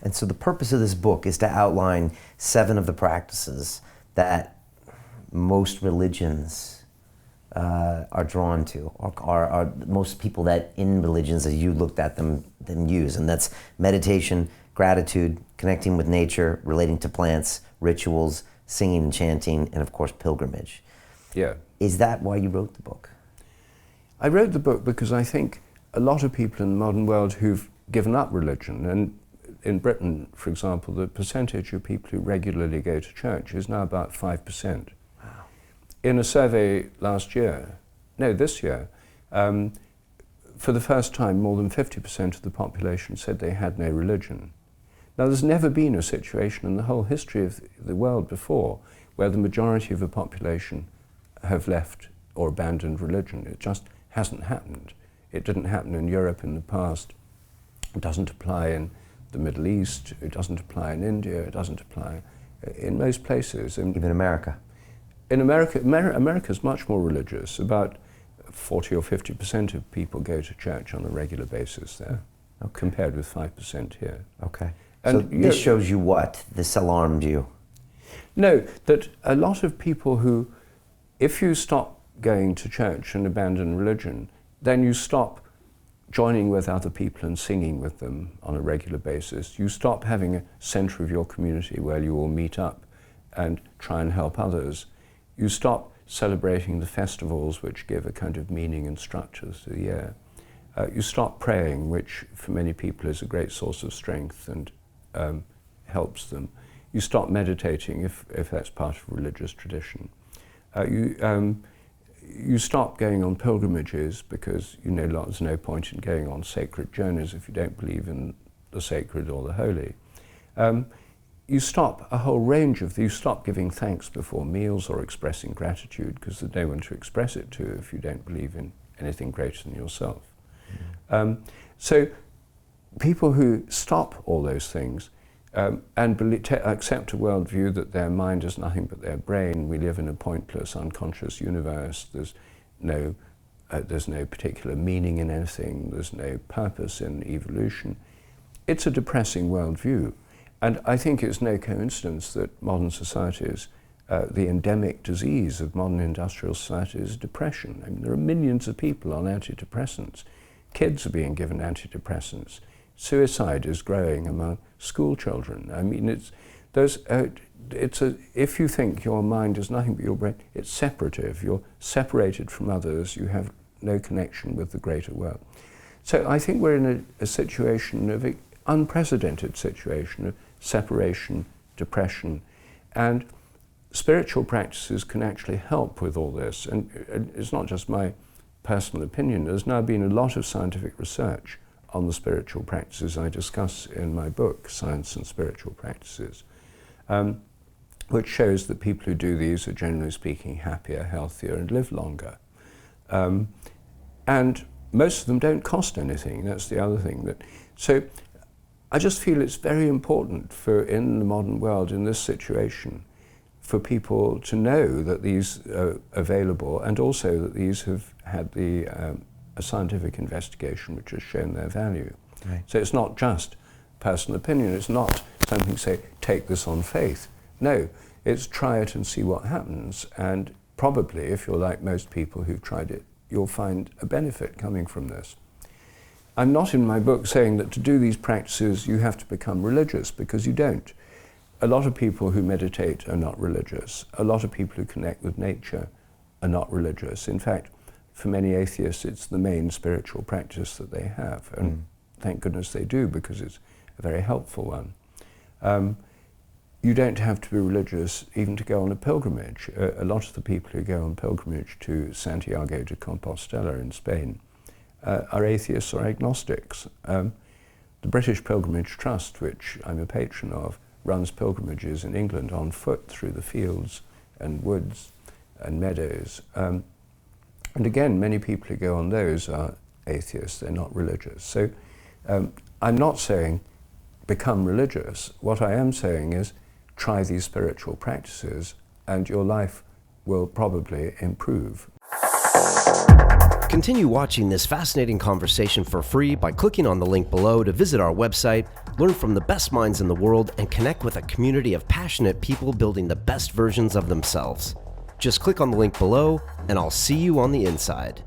And so the purpose of this book is to outline 7 of the practices that most religions are drawn to, or are most people that in religions, as you looked at them use. And that's meditation, gratitude, connecting with nature, relating to plants, rituals, singing and chanting, and of course pilgrimage. Yeah. Is that why you wrote the book? I wrote the book because I think a lot of people in the modern world who've given up religion, and in Britain, for example, the percentage of people who regularly go to church is now about 5%. Wow. In a survey this year, for the first time, more than 50% of the population said they had no religion. Now, there's never been a situation in the whole history of the world before where the majority of the population have left or abandoned religion. It just hasn't happened. It didn't happen in Europe in the past. It doesn't apply in the Middle East. It doesn't apply in India. It doesn't apply in most places. Even America? In America, America's much more religious. About 40 or 50% of people go to church on a regular basis there, compared with 5% here. Okay. And so this shows you what? This alarmed you? No, that a lot of people who, if you stop going to church and abandon religion, then you stop joining with other people and singing with them on a regular basis. You stop having a centre of your community where you all meet up and try and help others. You stop celebrating the festivals which give a kind of meaning and structure to the year. You stop praying, which for many people is a great source of strength and helps them. You stop meditating if that's part of religious tradition. You stop going on pilgrimages because you know there's no point in going on sacred journeys if you don't believe in the sacred or the holy. You stop a whole range of, you stop giving thanks before meals or expressing gratitude because there's no one to express it to if you don't believe in anything greater than yourself. So people who stop all those things and accept a worldview that their mind is nothing but their brain, we live in a pointless, unconscious universe, there's no particular meaning in anything, there's no purpose in evolution. It's a depressing worldview. And I think it's no coincidence that modern societies, the endemic disease of modern industrial society is depression. I mean, there are millions of people on antidepressants. Kids are being given antidepressants. Suicide is growing among school children. I mean, if you think your mind is nothing but your brain, it's separative. You're separated from others. You have no connection with the greater world. So I think we're in a situation of an unprecedented situation of separation, depression, and spiritual practices can actually help with all this. And it's not just my personal opinion. There's now been a lot of scientific research on the spiritual practices I discuss in my book, Science and Spiritual Practices, which shows that people who do these are generally speaking happier, healthier, and live longer. And most of them don't cost anything. That's the other thing. So I just feel it's very important in the modern world, in this situation, for people to know that these are available and also that these have had a scientific investigation which has shown their value. Right. So it's not just personal opinion, it's not something say, take this on faith. No, it's try it and see what happens, and probably, if you're like most people who've tried it, you'll find a benefit coming from this. I'm not in my book saying that to do these practices you have to become religious, because you don't. A lot of people who meditate are not religious. A lot of people who connect with nature are not religious. In fact, for many atheists, it's the main spiritual practice that they have. And thank goodness they do, because it's a very helpful one. You don't have to be religious even to go on a pilgrimage. A lot of the people who go on pilgrimage to Santiago de Compostela in Spain are atheists or agnostics. The British Pilgrimage Trust, which I'm a patron of, runs pilgrimages in England on foot through the fields and woods and meadows. And again, many people who go on those are atheists, they're not religious. So I'm not saying become religious. What I am saying is try these spiritual practices and your life will probably improve. Continue watching this fascinating conversation for free by clicking on the link below to visit our website, learn from the best minds in the world, and connect with a community of passionate people building the best versions of themselves. Just click on the link below, and I'll see you on the inside.